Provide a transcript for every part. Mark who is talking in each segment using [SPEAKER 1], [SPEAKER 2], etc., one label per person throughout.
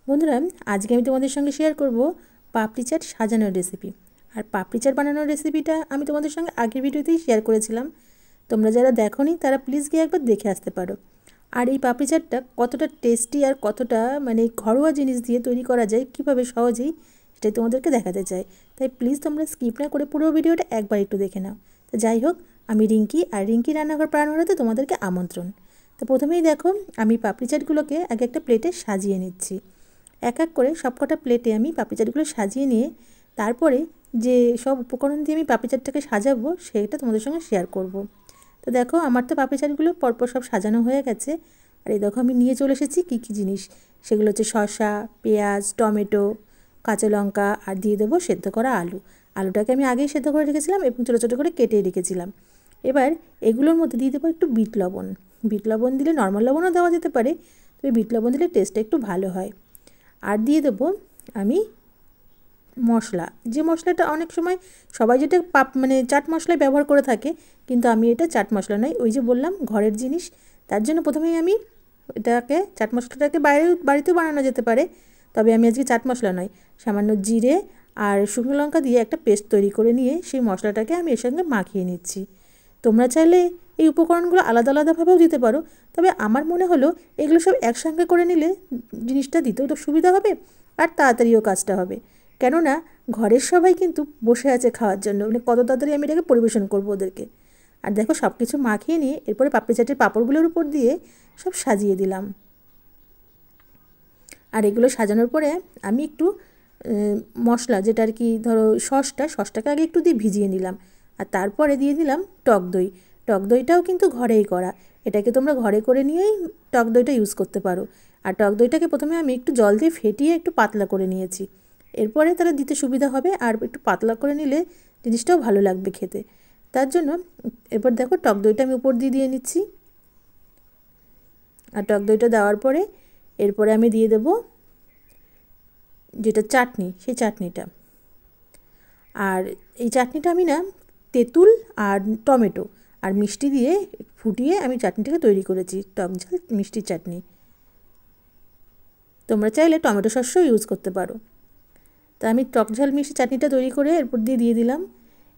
[SPEAKER 1] বন্ধুরা, আজকে আমি তোমাদের সঙ্গে শেয়ার করব পাপড়ি চাট সাজানোর রেসিপি। আর পাপড়ি চাট বানানোর রেসিপিটা আমি তোমাদের সঙ্গে আগের ভিডিওতেই শেয়ার করেছিলাম। তোমরা যারা দেখোনি তারা প্লিজ গিয়ে একবার দেখে আসতে পারো। আর এই পাপড়ি চাটটা কতটা টেস্টি আর কতটা ঘরোয়া জিনিস দিয়ে তৈরি করা যায়, কীভাবে সহজেই, সেটাই তোমাদেরকে দেখাতে চাই। তাই প্লিজ তোমরা স্কিপ না করে পুরো ভিডিওটা একবার একটু দেখে নাও। তো যাই হোক, আমি রিঙ্কি, আর রিঙ্কি রান্নাঘর প্রাণঘরেতে তোমাদেরকে আমন্ত্রণ। তো প্রথমেই দেখো, আমি পাপড়ি চাটগুলোকে আগে একটা প্লেটে সাজিয়ে নিচ্ছি। এক এক করে সবকটা প্লেটে আমি পাপড়ি চাটগুলো সাজিয়ে নিয়ে তারপরে যে সব উপকরণ দিয়ে আমি পাপড়ি চাটটাকে সাজাবো সেটা তোমাদের সঙ্গে শেয়ার করব। তো দেখো, আমার তো পাপড়ি চাটগুলো পরপর সব সাজানো হয়ে গেছে। আর এই দেখো, আমি নিয়ে চলে এসেছি কী কী জিনিস। সেগুলো হচ্ছে শসা, পেঁয়াজ, টমেটো, কাঁচা লঙ্কা, আর দিয়ে দেবো সেদ্ধ করা আলু। আলুটাকে আমি আগেই সেদ্ধ করে রেখেছিলাম এবং ছোটো ছোটো করে কেটে রেখেছিলাম। এবার এগুলোর মধ্যে দিয়ে দেবো একটু বিট লবণ। বিট লবণ দিলে নর্মাল লবণও দেওয়া যেতে পারে, তবে বিট লবণ দিলে টেস্টটা একটু ভালো হয়। আর দিয়ে দেবো আমি মশলা, যে মশলাটা অনেক সময় সবাই যেটা চাট মশলায় ব্যবহার করে থাকে, কিন্তু আমি এটা চাট মশলা নয়, ওই যে বললাম ঘরের জিনিস। তার জন্য প্রথমেই আমি এটাকে চাট মশলাটাকে বাড়িতেও বানানো যেতে পারে, তবে আমি আজকে চাট মশলা নয়, সামান্য জিরে আর শুকনো লঙ্কা দিয়ে একটা পেস্ট তৈরি করে নিয়ে সেই মশলাটাকে আমি এর সঙ্গে মাখিয়ে নিচ্ছি। তোমরা চাইলে এই উপকরণগুলো আলাদা আলাদাভাবেও দিতে পারো, তবে আমার মনে হলো এগুলো সব একসঙ্গে করে নিলে জিনিসটা দিতেও তো সুবিধা হবে আর তাড়াতাড়িও কাজটা হবে। কেননা ঘরের সবাই কিন্তু বসে আছে খাওয়ার জন্য, কত তাড়াতাড়ি আমি এটাকে পরিবেশন করবো ওদেরকে। আর দেখো, সব কিছু মাখিয়ে নিয়ে এরপরে পাপড়ি চাটের পাঁপড়গুলোর উপর দিয়ে সব সাজিয়ে দিলাম। আর এগুলো সাজানোর পরে আমি একটু মশলা, যেটা আর কি ধরো সসটাকে আগে একটু দিয়ে ভিজিয়ে নিলাম। আর তারপরে দিয়ে দিলাম টক দই। টক দইটাও কিন্তু ঘরেই করা, এটাকে তোমরা ঘরে করে নিয়েই টক দইটা ইউজ করতে পারো। আর টক দইটাকে প্রথমে আমি একটু জল দিয়ে ফেটিয়ে একটু পাতলা করে নিয়েছি, এরপরে তারা দিতে সুবিধা হবে, আর একটু পাতলা করে নিলে জিনিসটাও ভালো লাগবে খেতে। তার জন্য এরপর দেখো, টক দইটা আমি উপর দিয়ে নিচ্ছি। আর টক দইটা দেওয়ার পরে এরপরে আমি দিয়ে দেবো যেটা চাটনি, সেই চাটনিটা। আর এই চাটনিটা আমি তেঁতুল আর টমেটো আর মিষ্টি দিয়ে ফুটিয়ে আমি চাটনিটাকে তৈরি করেছি, টক ঝাল মিষ্টির চাটনি। তোমরা চাইলে টমেটো সসও ইউজ করতে পারো। তা আমি টক ঝাল মিষ্টি চাটনিটা তৈরি করে এরপর দিয়ে দিলাম।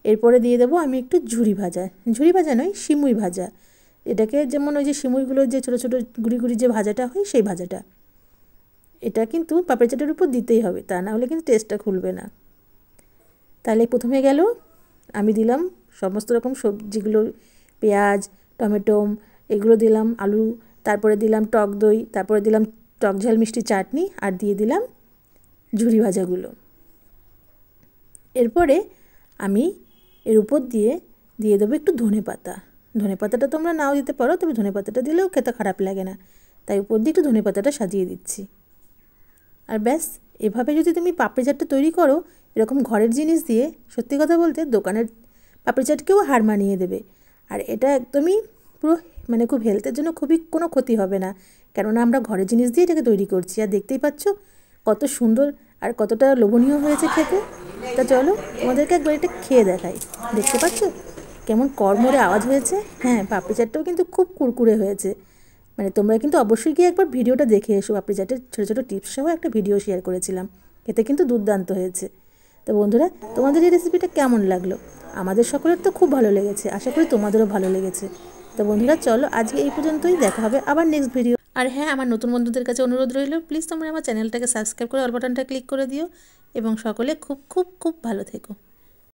[SPEAKER 1] এরপরে দিয়ে দেবো আমি একটু ঝুরি ভাজা নয়, সিমুই ভাজা। এটাকে যেমন ওই যে সিমুইগুলোর যে ছোটো ছোটো গুড়ি গুড়ি যে ভাজাটা হয়, সেই ভাজাটা। এটা কিন্তু পাপড়ি চাটের উপর দিতেই হবে, তা না হলে কিন্তু টেস্টটা খুলবে না। তাহলে প্রথমে গেল, আমি দিলাম সমস্ত রকম সবজিগুলো, পেঁয়াজ, টমেটো, এগুলো দিলাম, আলু, তারপরে দিলাম টক দই, তারপরে দিলাম টক ঝাল মিষ্টি চাটনি, আর দিয়ে দিলাম ঝুরি ভাজাগুলো। এরপরে আমি এর উপর দিয়ে দেবো একটু ধনেপাতা। ধনেপাতাটা তোমরা নাও দিতে পারো, তবে ধনেপাতাটা দিলেও খেতে খারাপ লাগে না, তাই উপর দিয়ে একটু ধনেপাতাটা সাজিয়ে দিচ্ছি। আর ব্যাস, এভাবে যদি তুমি পাপড়ি চাটটা তৈরি করো এরকম ঘরের জিনিস দিয়ে, সত্যি কথা বলতে দোকানের পাপড়ি চাটকেও হার মানিয়ে দেবে। আর এটা একদমই পুরো খুব হেলথের জন্য খুবই কোনো ক্ষতি হবে না, কেননা আমরা ঘরের জিনিস দিয়ে এটাকে তৈরি করছি। আর দেখতেই পাচ্ছ কত সুন্দর আর কতটা লোভনীয় হয়েছে খেতে। তা চলো, তোমাদেরকে একবার এটা খেয়ে দেখাই। দেখতে পাচ্ছ কেমন কড়মড়ে আওয়াজ হয়েছে? হ্যাঁ, পাপড়ি চাটটাও কিন্তু খুব কুরকুরে হয়েছে। তোমরা কিন্তু অবশ্যই গিয়ে একবার ভিডিওটা দেখে এসো। পাপড়ি চাটের ছোটো ছোটো টিপস সহ একটা ভিডিও শেয়ার করেছিলাম, এতে কিন্তু দুর্দান্ত হয়েছে। তো বন্ধুরা, তোমাদের এই রেসিপিটা কেমন লাগলো? আমাদের সকলের তো খুব ভালো লেগেছে, আশা করি তোমাদেরও ভালো লেগেছে। তো বন্ধুরা, চলো আজকে এই পর্যন্তই, দেখা হবে আবার নেক্সট ভিডিও। আর হ্যাঁ, আমার নতুন বন্ধুদের কাছে অনুরোধ রইল, প্লিজ তোমরা আমার চ্যানেলটাকে সাবস্ক্রাইব করে অল বাটনটা ক্লিক করে দিও, এবং সকলে খুব খুব খুব ভালো থেকো।